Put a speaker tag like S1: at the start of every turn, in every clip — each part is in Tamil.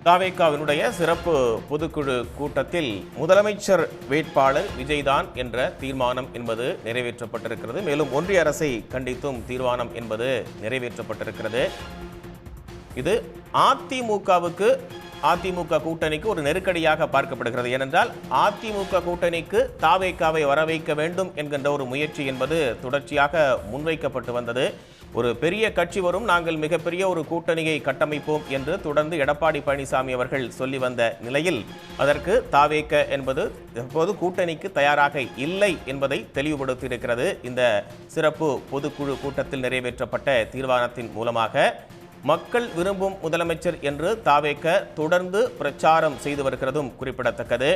S1: தாவேகாவினுடைய சிறப்பு பொதுக்குழு கூட்டத்தில் முதலமைச்சர் வேட்பாளர் விஜய்தான் என்ற தீர்மானம் என்பது நிறைவேற்றப்பட்டிருக்கிறது. மேலும் ஒன்றிய அரசை கண்டித்தும் தீர்மானம் என்பது நிறைவேற்றப்பட்டிருக்கிறது. இது அதிமுக கூட்டணிக்கு ஒரு நெருக்கடியாக பார்க்கப்படுகிறது. ஏனென்றால் அதிமுக கூட்டணிக்கு தாவேகாவை வரவைக்க வேண்டும் என்கின்ற ஒரு முயற்சி என்பது தொடர்ச்சியாக முன்வைக்கப்பட்டு வந்தது. ஒரு பெரிய கட்சி வரும், நாங்கள் மிகப்பெரிய ஒரு கூட்டணியை கட்டமைப்போம் என்று தொடர்ந்து எடப்பாடி பழனிசாமி அவர்கள் சொல்லி வந்த நிலையில் அதற்கு தாவேக என்பது இப்போது கூட்டணிக்கு தயாராக இல்லை என்பதை தெளிவுபடுத்தியிருக்கிறது. இந்த சிறப்பு பொதுக்குழு கூட்டத்தில் நிறைவேற்றப்பட்ட தீர்மானத்தின் மூலமாக மக்கள் விரும்பும் முதலமைச்சர் என்று தாவேக தொடர்ந்து பிரச்சாரம் செய்து வருகிறதும் குறிப்பிடத்தக்கது.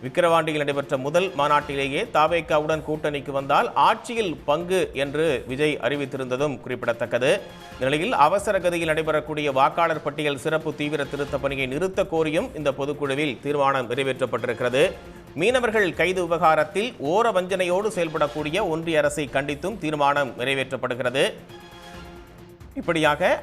S1: விக்கிரவாண்டியில் நடைபெற்ற முதல் மாநாட்டிலேயே தாவேகாவுடன் கூட்டணிக்கு வந்தால் ஆட்சியில் பங்கு என்று விஜய் அறிவித்திருந்ததும் குறிப்பிடத்தக்கது. நிலையில் அவசர கதியில் நடைபெறக்கூடிய வாக்காளர் பட்டியல் சிறப்பு தீவிர திருத்த பணியை நிறுத்த கோரியும் இந்த பொதுக்குழுவில் தீர்மானம் நிறைவேற்றப்பட்டிருக்கிறது. மீனவர்கள் கைது விவகாரத்தில் ஓர வஞ்சனையோடு செயல்படக்கூடிய ஒன்றிய அரசை கண்டித்தும் தீர்மானம் நிறைவேற்றப்படுகிறது. இப்படியாக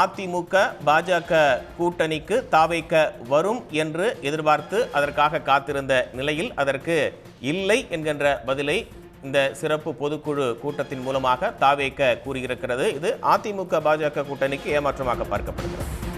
S1: அதிமுக பாஜக கூட்டணிக்கு தாவேக வரும் என்று எதிர்பார்த்து அதற்காக காத்திருந்த நிலையில் அதற்கு இல்லை என்கின்ற பதிலை இந்த சிறப்பு பொதுக்குழு கூட்டத்தின் மூலமாக தாவேக கூறியிருக்கிறது. இது அதிமுக பாஜக கூட்டணிக்கு ஏமாற்றமாக பார்க்கப்படுகிறது.